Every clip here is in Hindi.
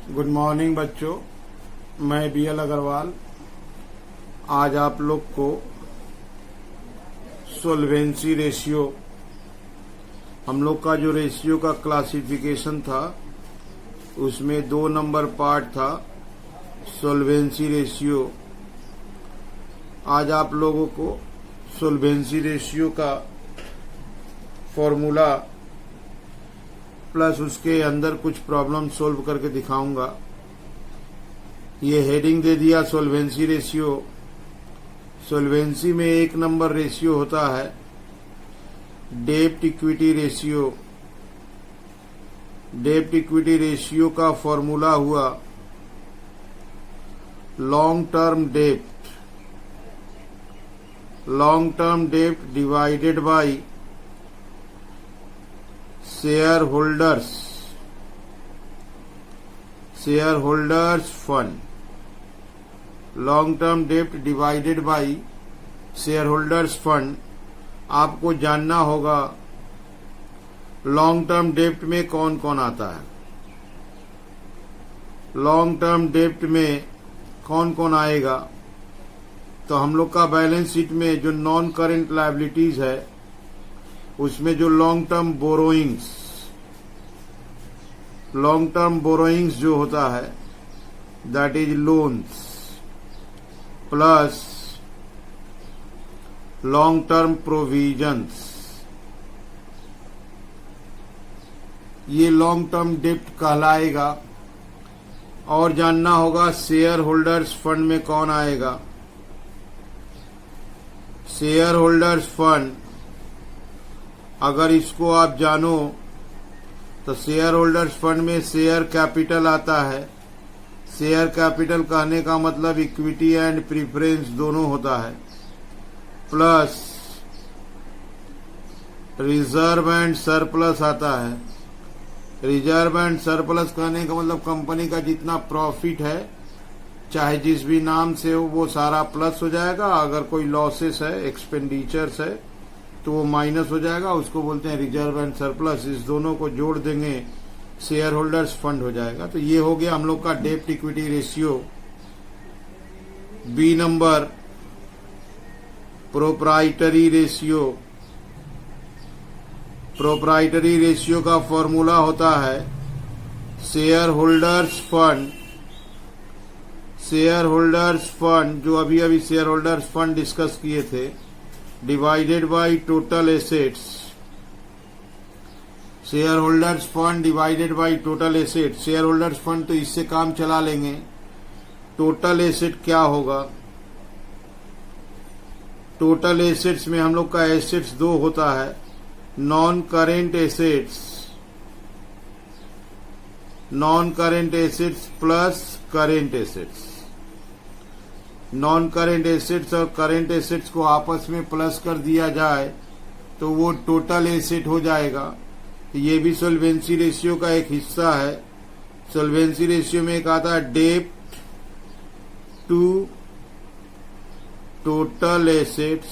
गुड मॉर्निंग बच्चों, मैं BL अग्रवाल आज आप लोग को सोल्वेंसी रेशियो, हम लोग का जो रेशियो का क्लासिफिकेशन था उसमें 2 नंबर पार्ट था सोल्वेंसी रेशियो। आज आप लोगों को सोल्वेंसी रेशियो का फॉर्मूला प्लस उसके अंदर कुछ प्रॉब्लम सोल्व करके दिखाऊंगा। ये हेडिंग दे दिया सोल्वेंसी रेशियो। सोल्वेंसी में 1 नंबर रेशियो होता है डेब्ट इक्विटी रेशियो। डेब्ट इक्विटी रेशियो का फॉर्मूला हुआ लॉन्ग टर्म डेब्ट divided by share holders fund. Long term डेब्ट divided by share holders fund. आपको जानना होगा लॉन्ग टर्म डेब्ट में कौन कौन आता है। लॉन्ग टर्म डेब्ट में कौन कौन आएगा, तो हम लोग का बैलेंस शीट में जो नॉन करेंट लायबिलिटीज है उसमें जो लॉन्ग टर्म बोरोइंग्स जो होता है that is loans plus long term provisions, ये लॉन्ग टर्म डेब्ट कहलाएगा। और जानना होगा शेयर होल्डर्स फंड में कौन आएगा। शेयर होल्डर्स फंड अगर इसको आप जानो तो शेयर होल्डर्स फंड में शेयर कैपिटल आता है। शेयर कैपिटल कहने का मतलब इक्विटी एंड प्रीफरेंस दोनों होता है, प्लस रिजर्व एंड सरप्लस आता है। रिजर्व एंड सरप्लस कहने का मतलब कंपनी का जितना प्रॉफिट है चाहे जिस भी नाम से हो वो सारा प्लस हो जाएगा। अगर कोई लॉसेस है, एक्सपेंडिचर्स है तो वो माइनस हो जाएगा, उसको बोलते हैं रिजर्व एंड सरप्लस। इस दोनों को जोड़ देंगे शेयर होल्डर्स फंड हो जाएगा। तो ये हो गया हम लोग का डेब्ट equity ratio. B number proprietary ratio. Proprietary ratio का फॉर्मूला होता है शेयर होल्डर्स फंड जो अभी शेयर होल्डर्स फंड डिस्कस किए थे divided by total assets. Share holders fund divided by total asset. Share holders fund तो इससे काम चला लेंगे। टोटल एसेट क्या होगा? टोटल एसेट्स में हम लोग का एसेट्स 2 होता है, non current assets plus current assets. Non current assets और करेंट एसेट्स को आपस में प्लस कर दिया जाए तो वो टोटल एसेट हो जाएगा। ये भी सोल्वेंसी रेशियो का एक हिस्सा है। सोल्वेंसी रेशियो में एक आता है डेब्ट टू टोटल एसेट्स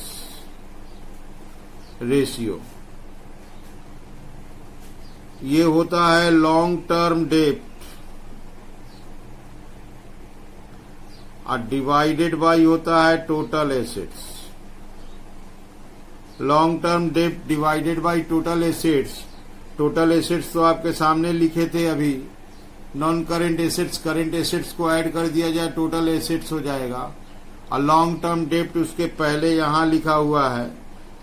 रेशियो। ये होता है लॉन्ग टर्म डेब्ट और डिवाइडेड बाय होता है टोटल एसेट्स। लॉन्ग टर्म डेब्ट divided by total assets. Total assets तो आपके सामने लिखे थे अभी। Non current assets, current assets को ऐड कर दिया जाए टोटल एसेट्स हो जाएगा। और लॉन्ग टर्म डेब्ट उसके पहले यहां लिखा हुआ है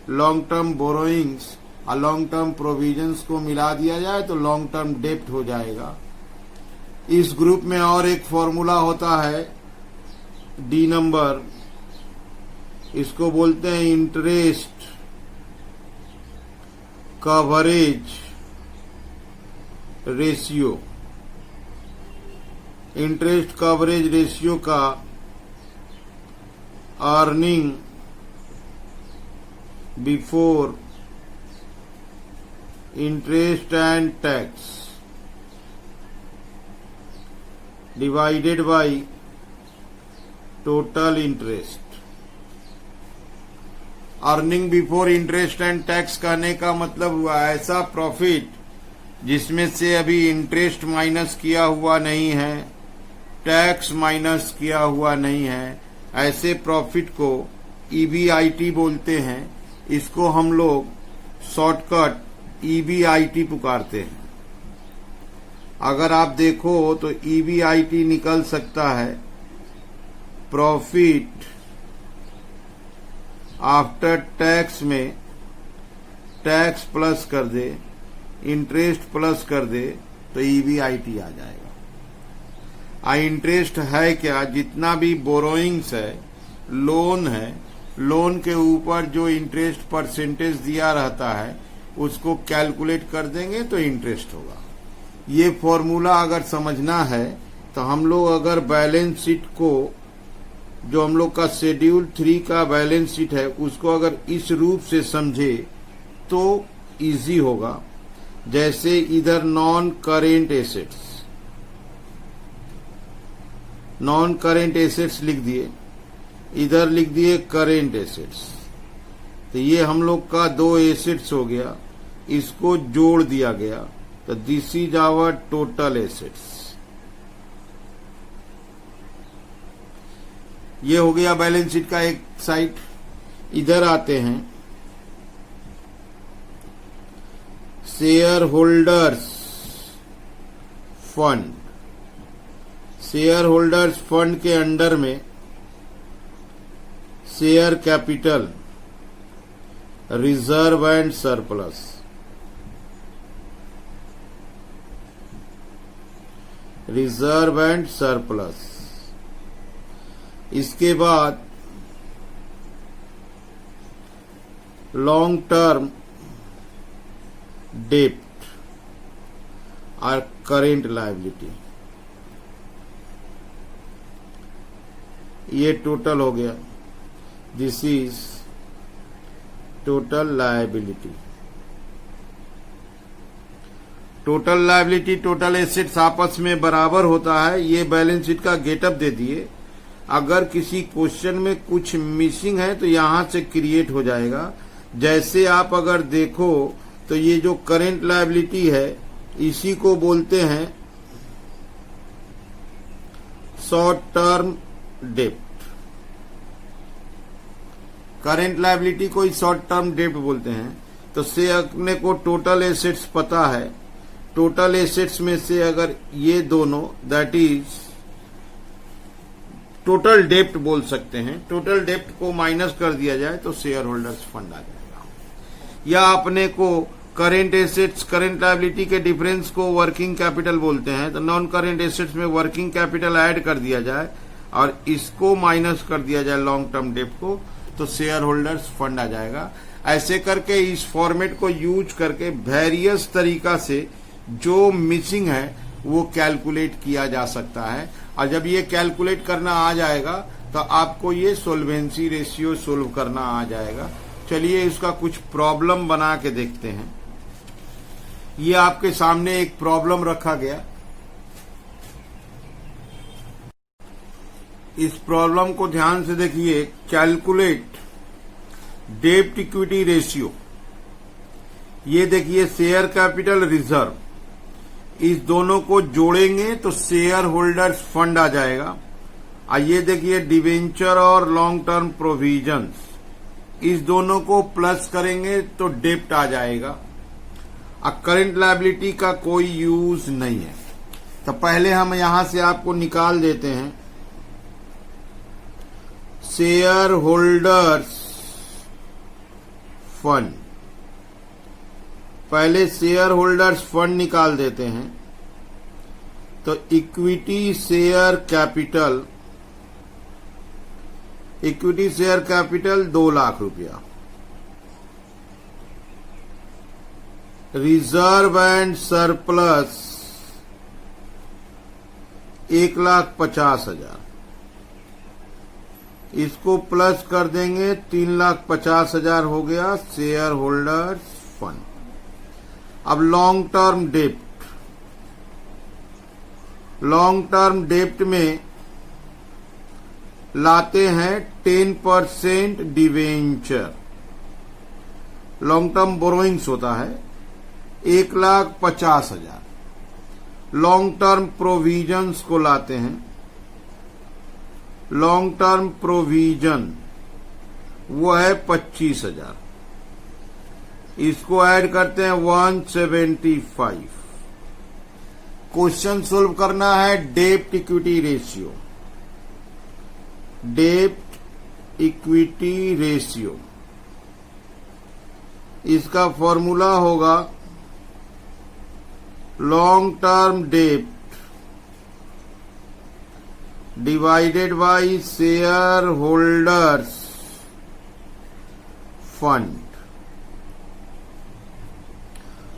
लॉन्ग टर्म बोरोइंग्स और लॉन्ग टर्म प्रोविजंस को मिला दिया जाए तो लॉन्ग टर्म डेब्ट हो जाएगा। इस ग्रुप में और एक फॉर्मूला होता है डी नंबर, इसको बोलते हैं interest coverage ratio. Interest coverage ratio का earning before interest and tax divided by total interest. Earning before interest and tax कहने का मतलब हुआ ऐसा प्रॉफिट जिसमें से अभी इंटरेस्ट माइनस किया हुआ नहीं है, टैक्स माइनस किया हुआ नहीं है, ऐसे प्रॉफिट को ईबीआईटी बोलते हैं। इसको हम लोग शॉर्टकट ईबीआईटी पुकारते हैं। अगर आप देखो तो ईबीआईटी निकल सकता है प्रॉफिट आफ्टर टैक्स में टैक्स प्लस कर दे, इंटरेस्ट प्लस कर दे तो ईबीआईटी आ जाएगा। इंटरेस्ट है क्या, जितना भी बोरोइंग्स है, लोन है, लोन के ऊपर जो इंटरेस्ट परसेंटेज दिया रहता है उसको कैलकुलेट कर देंगे तो इंटरेस्ट होगा। ये फॉर्मूला अगर समझना है तो हम लोग अगर बैलेंस शीट को, जो हम लोग का शेड्यूल 3 का बैलेंस शीट है, उसको अगर इस रूप से समझे तो इजी होगा। जैसे इधर non current assets, non current assets लिख दिए, इधर लिख दिए करेंट एसेट्स, तो ये हम लोग का 2 एसेट्स हो गया, इसको जोड़ दिया गया तो this is our total assets. ये हो गया बैलेंस शीट का एक साइड। इधर आते हैं share holders fund. Share holders fund के अंडर में share capital, reserve and surplus, reserve and surplus. इसके बाद लॉन्ग टर्म डेप्ट और करेंट लायबिलिटी। ये टोटल हो गया, this is total liability. Total liability total assets आपस में बराबर होता है। ये बैलेंस शीट का गेटअप दे दिए। अगर किसी क्वेश्चन में कुछ मिसिंग है तो यहां से क्रिएट हो जाएगा। जैसे आप अगर देखो तो ये जो करेंट लायबिलिटी है इसी को बोलते हैं शॉर्ट टर्म डेप्ट। करेंट लायबिलिटी को शॉर्ट टर्म डेप्ट बोलते हैं। तो से अपने को टोटल एसेट्स पता है, टोटल एसेट्स में से अगर ये दोनों, दैट इज टोटल डेप्ट बोल सकते हैं, टोटल डेप्ट को माइनस कर दिया जाए तो शेयर होल्डर्स फंड आ जाएगा। या अपने को करेंट एसेट्स करेंट लायबिलिटी के डिफरेंस को वर्किंग कैपिटल बोलते हैं, तो नॉन करेंट एसेट्स में वर्किंग कैपिटल ऐड कर दिया जाए और इसको माइनस कर दिया जाए लॉन्ग टर्म डेप्ट को, तो शेयर होल्डर्स फंड आ जाएगा। ऐसे करके इस फॉर्मेट को यूज करके वेरियस तरीका से जो मिसिंग है वो कैलकुलेट किया जा सकता है। और जब ये कैलकुलेट करना आ जाएगा तो आपको ये सोल्वेंसी रेशियो सोल्व करना आ जाएगा। चलिए इसका कुछ प्रॉब्लम बना के देखते हैं। ये आपके सामने एक प्रॉब्लम रखा गया। इस प्रॉब्लम को ध्यान से देखिए। कैलकुलेट डेब्ट इक्विटी रेशियो। ये देखिए शेयर कैपिटल रिजर्व, इस दोनों को जोड़ेंगे तो शेयर होल्डर्स फंड आ जाएगा। और ये देखिए डिवेंचर और लॉन्ग टर्म प्रोविजंस, इस दोनों को प्लस करेंगे तो डेप्ट आ जाएगा। अब करंट लायबिलिटी का कोई यूज नहीं है, तो पहले हम यहां से आपको निकाल देते हैं शेयर होल्डर्स फंड। पहले शेयर होल्डर्स फंड निकाल देते हैं। तो equity share capital, equity share capital 2 lakh रुपया, रिजर्व एंड सरप्लस 1,50,000, इसको प्लस कर देंगे 3,50,000 हो गया शेयर होल्डर्स फंड। अब लॉन्ग टर्म डेप्ट, लॉन्ग टर्म डेप्ट में लाते हैं 10% डिवेंचर। लॉन्ग टर्म बोरोइंग्स होता है, 1,50,000। लॉन्ग टर्म प्रोविजंस को लाते हैं, लॉन्ग टर्म प्रोविजन वो है 25,000, इसको ऐड करते हैं 175। क्वेश्चन सोल्व करना है डेब्ट इक्विटी रेशियो, डेब्ट इक्विटी रेशियो। इसका फॉर्मूला होगा लॉन्ग टर्म डेब्ट divided by share holders fund.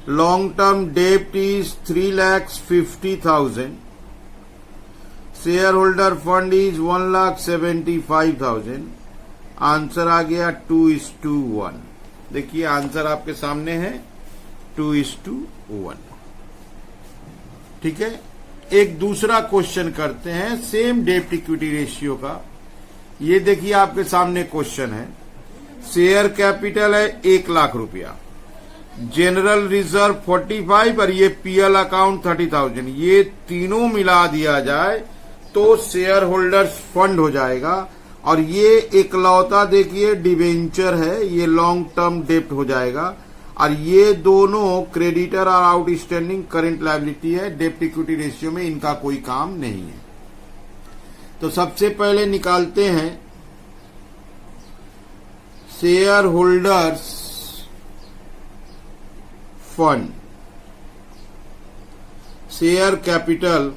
Long term डेब्ट is 3,50,000, share holder fund is 1,75,000। Answer आ गया 2:1। देखिए आंसर आपके सामने है 2:1। ठीक है, एक दूसरा क्वेश्चन करते हैं सेम डेब्ट इक्विटी रेशियो का। ये देखिए आपके सामने क्वेश्चन है, शेयर कैपिटल है 1,00,000 रुपया, जनरल रिजर्व 45 और ये पीएल अकाउंट 30,000, ये तीनों मिला दिया जाए तो शेयर होल्डर्स फंड हो जाएगा। और ये इकलौता देखिए डिवेंचर है, ये लॉन्ग टर्म डेब्ट हो जाएगा। और ये दोनों क्रेडिटर और आउटस्टैंडिंग करंट लायबिलिटी है। डेब्ट इक्विटी रेशियो में इनका कोई काम नहीं है। तो सबसे पहले निकालते हैं share holders fund, share capital,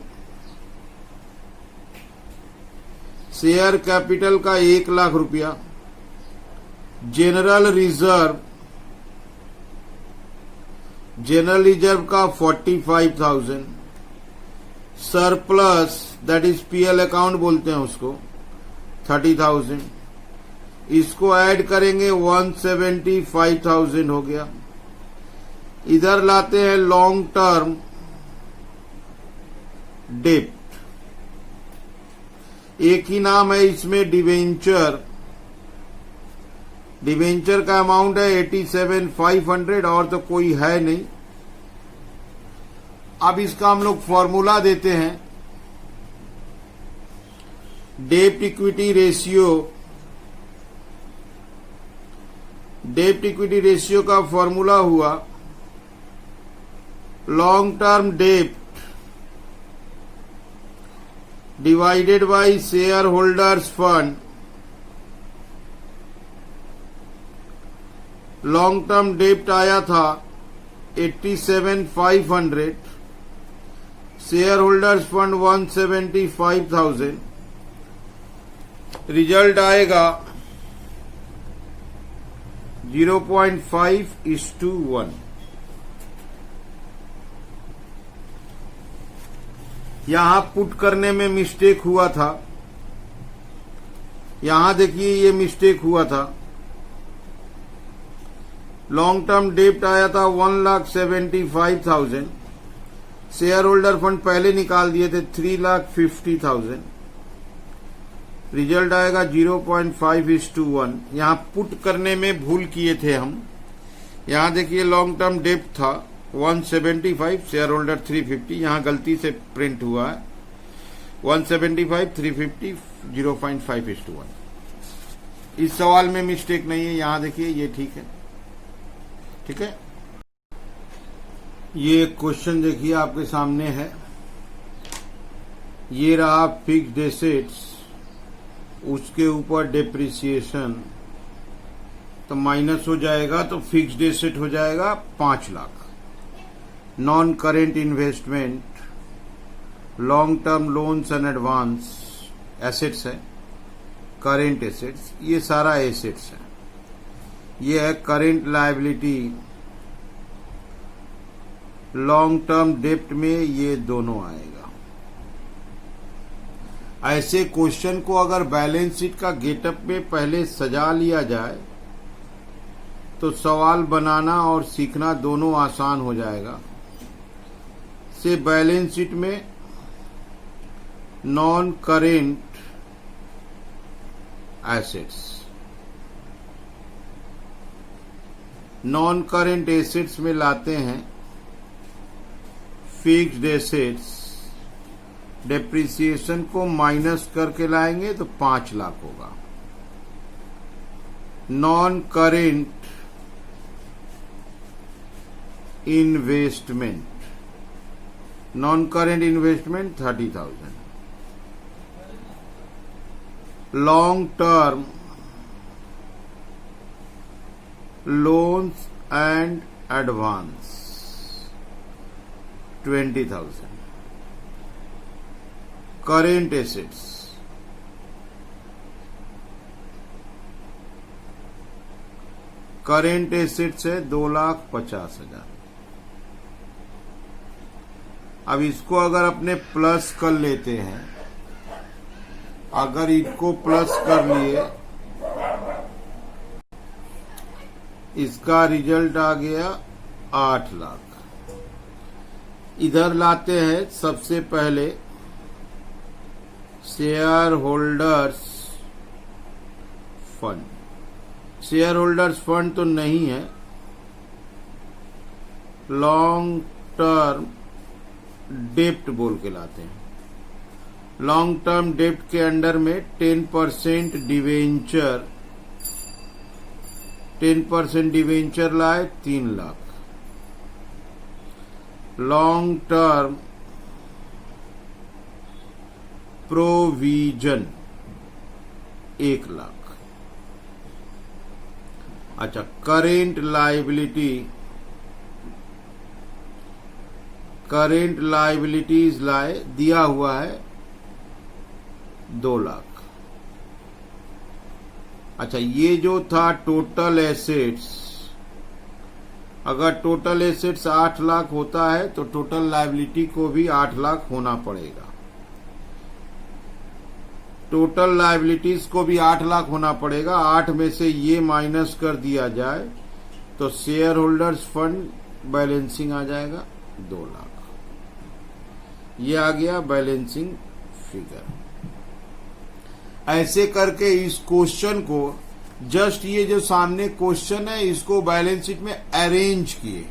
share capital का 1,00,000 रुपया, जनरल रिजर्व, जनरल रिजर्व का 45,000, surplus that is PL account बोलते हैं उसको 30,000, इसको ऐड करेंगे 175,000 हो गया। इधर लाते हैं लॉन्ग टर्म डेब्ट, एक ही नाम है इसमें डिवेंचर, डिवेंचर का अमाउंट है 87,500 और तो कोई है नहीं। अब इसका हम लोग फॉर्मूला देते हैं, डेब्ट इक्विटी रेशियो, डेब्ट इक्विटी रेशियो का फॉर्मूला हुआ लॉन्ग टर्म डेब्ट divided by share holders fund. Long term डेब्ट आया था 87,500, शेयर होल्डर्स फंड 175,000, रिजल्ट आएगा 0.5:1। यहां पुट करने में मिस्टेक हुआ था, यहां देखिए ये मिस्टेक हुआ था। लॉन्ग टर्म डेब्ट आया था 1,75,000, शेयर होल्डर फंड पहले निकाल दिए थे 3,50,000, रिजल्ट आएगा 0.5:1। यहां पुट करने में भूल किए थे हम। यहां देखिए लॉन्ग टर्म डेब्ट था 175, शेयर होल्डर 350, यहां गलती से प्रिंट हुआ है 175, 350, 0.5:1। इस सवाल में मिस्टेक नहीं है, यहां देखिए ये ठीक है। ठीक है, ये क्वेश्चन देखिए आपके सामने है, ये रहा फिक्स्ड एसेट्स, उसके ऊपर डेप्रिसिएशन, तो माइनस हो जाएगा तो फिक्स्ड एसेट हो जाएगा 5,00,000। Non current investment, long term loans and advance assets है, करेंट एसेट्स, ये सारा एसेट्स है। ये है करेंट लायबिलिटी, लॉन्ग टर्म डेब्ट में ये दोनों आएगा। ऐसे क्वेश्चन को अगर बैलेंस शीट का गेटअप में पहले सजा लिया जाए तो सवाल बनाना और सीखना दोनों आसान हो जाएगा। से बैलेंस शीट में non current assets, non current assets में लाते हैं फिक्स्ड एसेट्स डेप्रिसिएशन को माइनस करके लाएंगे तो 5 लाख होगा। Non current investment, non current investment 30,000। Long term loans and advance 20,000। Current assets, current assets है 2,50,000। अब इसको अगर अपने प्लस कर लेते हैं, अगर इसको प्लस कर लिए, इसका रिजल्ट आ गया 8 लाख। इधर लाते हैं सबसे पहले share holders fund. Share holders fund तो नहीं है, लॉन्ग टर्म डेप्ट बोल के लाते हैं। लॉन्ग टर्म डेप्ट के अंडर में 10% डिवेंचर, 10% डिवेंचर लाए 3 lakh. Long term provision 1 lakh. अच्छा, करेंट लायबिलिटी, करेंट लायबिलिटीज लाए, दिया हुआ है 2 लाख। अच्छा, ये जो था टोटल एसेट्स, अगर टोटल एसेट्स 8 लाख होता है तो टोटल लायबिलिटी को भी 8 लाख होना पड़ेगा। टोटल लायबिलिटीज को भी 8 लाख होना पड़ेगा। 8 में से ये माइनस कर दिया जाए तो शेयर होल्डर्स फंड बैलेंसिंग आ जाएगा 2 लाख। ये आ गया बैलेंसिंग फिगर। ऐसे करके इस क्वेश्चन को, जस्ट ये जो सामने क्वेश्चन है, इसको बैलेंस शीट में अरेंज किए।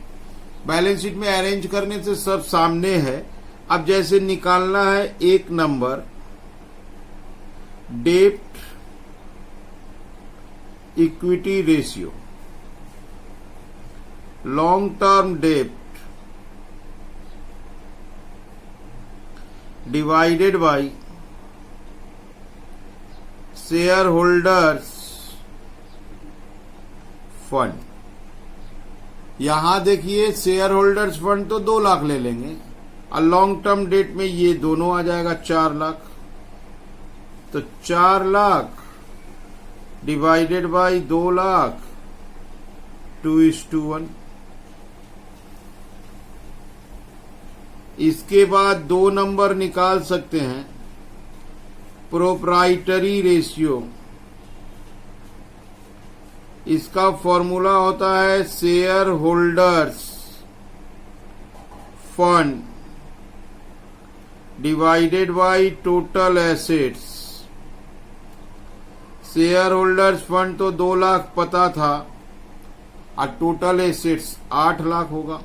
बैलेंस शीट में अरेंज करने से सब सामने है। अब जैसे निकालना है एक number, dept equity ratio, long term dept divided by share holders fund. यहां देखिए शेयर होल्डर्स फंड तो 2 लाख ले लेंगे और लॉन्ग टर्म डेट में ये दोनों आ जाएगा 4 लाख। तो 4 लाख डिवाइडेड बाय 2 लाख 2:1। इसके बाद 2 नंबर निकाल सकते हैं, प्रोप्राइटरी रेशियो। इसका फॉर्मूला होता है share holders fund divided by total assets. Share holders fund तो 2 लाख पता था और टोटल एसेट्स 8 लाख होगा।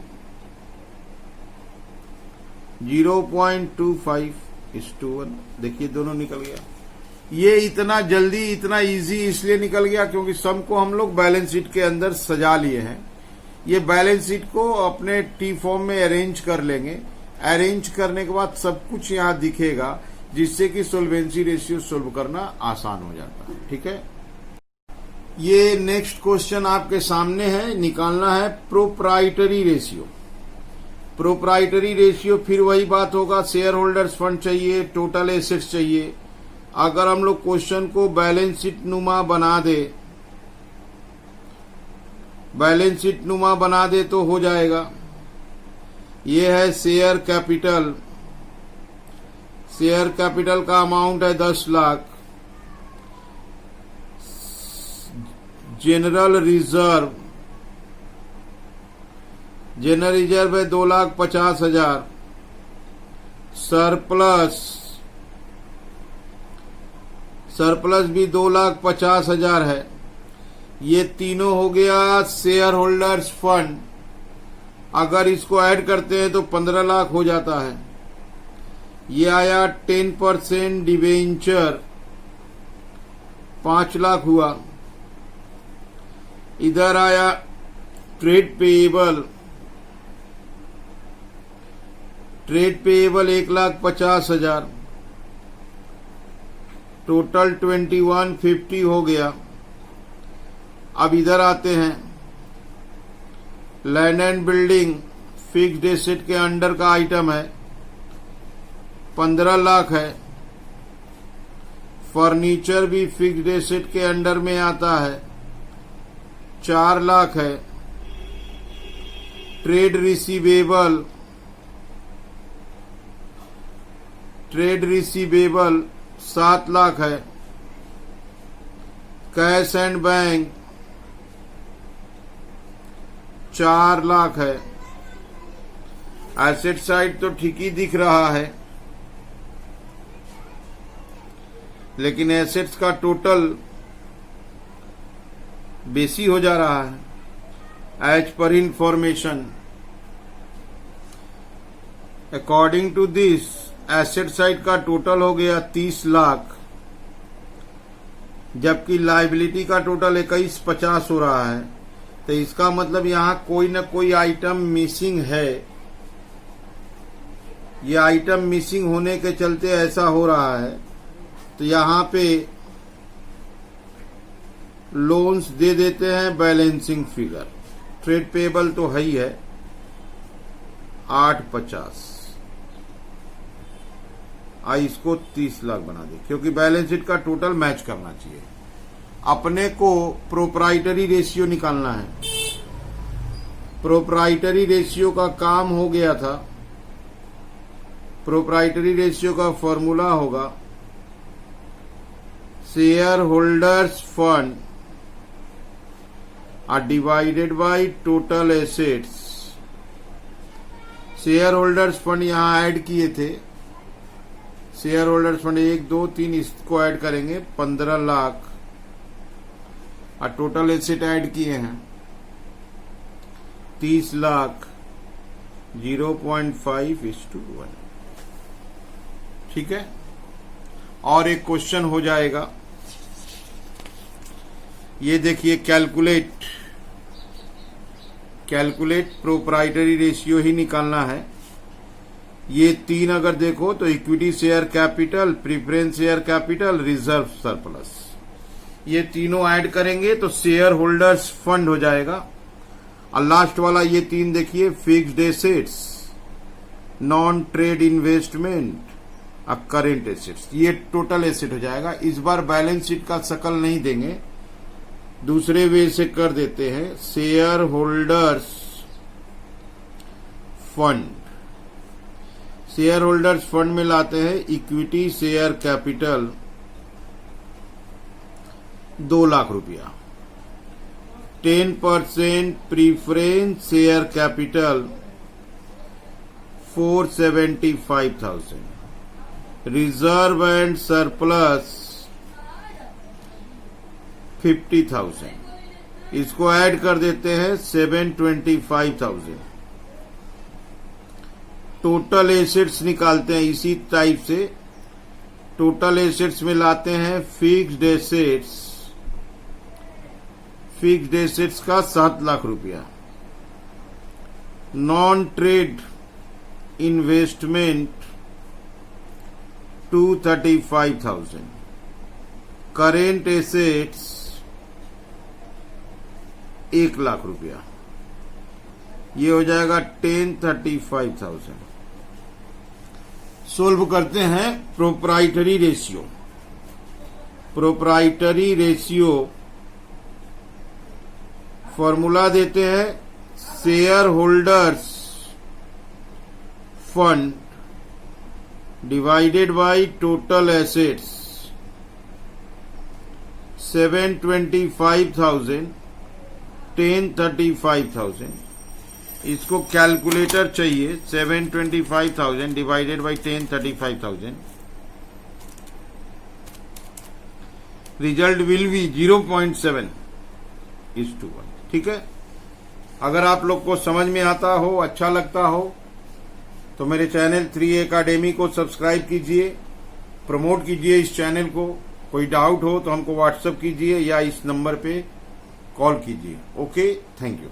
0.25:1। देखिए दोनों निकल गया। ये इतना जल्दी, इतना इजी इसलिए निकल गया क्योंकि सम को हम लोग बैलेंस शीट के अंदर सजा लिए हैं। ये बैलेंस शीट को अपने टी फॉर्म में अरेंज कर लेंगे। अरेंज करने के बाद सब कुछ यहाँ दिखेगा, जिससे कि सोल्वेंसी रेशियो सोल्व करना आसान हो जाता है। ठीक है, ये नेक्स्ट क्वेश्चन आपके सामने है, निकालना है प्रोप्राइटरी रेशियो। प्रोप्राइटरी रेशियो फिर वही बात होगा, शेयर होल्डर्स फंड चाहिए, टोटल एसेट्स चाहिए। अगर हम लोग क्वेश्चन को बैलेंस शीट नुमा बना दे, बैलेंस शीट नुमा बना दे तो हो जाएगा। ये है शेयर कैपिटल, शेयर कैपिटल का अमाउंट है 10 lakh. General reserve, general reserve है 2,50,000। सरप्लस, सरप्लस भी 2,50,000 है। ये तीनों हो गया शेयर होल्डर्स फंड। अगर इसको ऐड करते हैं तो 15 लाख हो जाता है। ये आया 10% डिवेंचर, 5 लाख हुआ। इधर आया trade payable, trade payable 1,50,000, total 2150 हो गया। अब इधर आते हैं, land and building fixed asset के अंडर का आइटम है, 15 लाख है। फर्नीचर भी फिक्स्ड एसेट के अंडर में आता है, 4 लाख है। Trade receivable, trade receivable 7 lakh है। कैश एंड बैंक 4 लाख है। एसेट साइड तो ठीक ही दिख रहा है, लेकिन एसेट्स का टोटल बेसी हो जा रहा है as per information. According to this asset side का टोटल हो गया 30 लाख, जबकि लायबिलिटी का टोटल 2150 हो रहा है। तो इसका मतलब यहां कोई न कोई आइटम मिसिंग है। ये आइटम मिसिंग होने के चलते ऐसा हो रहा है। तो यहां पे लोन्स दे देते हैं बैलेंसिंग फिगर। ट्रेड पेएबल तो है ही है 850, इसको 30 लाख बना दे, क्योंकि बैलेंस शीट का टोटल मैच करना चाहिए। अपने को प्रोप्राइटरी रेशियो निकालना है। प्रोप्राइटरी रेशियो का काम हो गया था। प्रोप्राइटरी रेशियो का फॉर्मूला होगा share holders fund are divided by total assets। Share holders fund यहां ऐड किए थे, शेयर होल्डर्स फंड 1 2 3 इसको ऐड करेंगे 15 लाख, और टोटल एसेट ऐड किए हैं 30 लाख, 0.5:1। ठीक है। और एक क्वेश्चन हो जाएगा, ये देखिए, कैलकुलेट प्रोप्राइटरी रेशियो ही निकालना है। ये 3 अगर देखो तो equity share capital, preference share capital, reserve surplus, ये तीनों ऐड करेंगे तो शेयर होल्डर्स फंड हो जाएगा। और लास्ट वाला ये 3 देखिए, fixed assets, non trade investment और करेंट एसेट्स, ये टोटल एसेट हो जाएगा। इस बार बैलेंस शीट का शकल नहीं देंगे, दूसरे वे से कर देते हैं। Share holders fund, share holders fund में लाते हैं इक्विटी शेयर कैपिटल 2 लाख रुपया, 10% preference share capital 475,000, reserve and surplus 50,000, इसको ऐड कर देते हैं 725,000। टोटल एसेट्स निकालते हैं इसी टाइप से। टोटल एसेट्स में लाते हैं फिक्स्ड एसेट्स, फिक्स्ड एसेट्स का 7 लाख रुपया, non trade investment 235,000, current assets 1 lakh रुपया, ये हो जाएगा 1035,000। सोल्व करते हैं proprietary ratio. Proprietary ratio formula देते हैं, share holders fund divided by total assets, 725,000, 1035,000। इसको कैलकुलेटर चाहिए, 725,000 divided by 1035,000, result will be 0.7:1। ठीक है। अगर आप लोग को समझ में आता हो, अच्छा लगता हो, तो मेरे चैनल 3A एकेडमी को सब्सक्राइब कीजिए, प्रमोट कीजिए इस चैनल को। कोई डाउट हो तो हमको व्हाट्सएप कीजिए या इस नंबर पे कॉल कीजिए। Okay, thank you.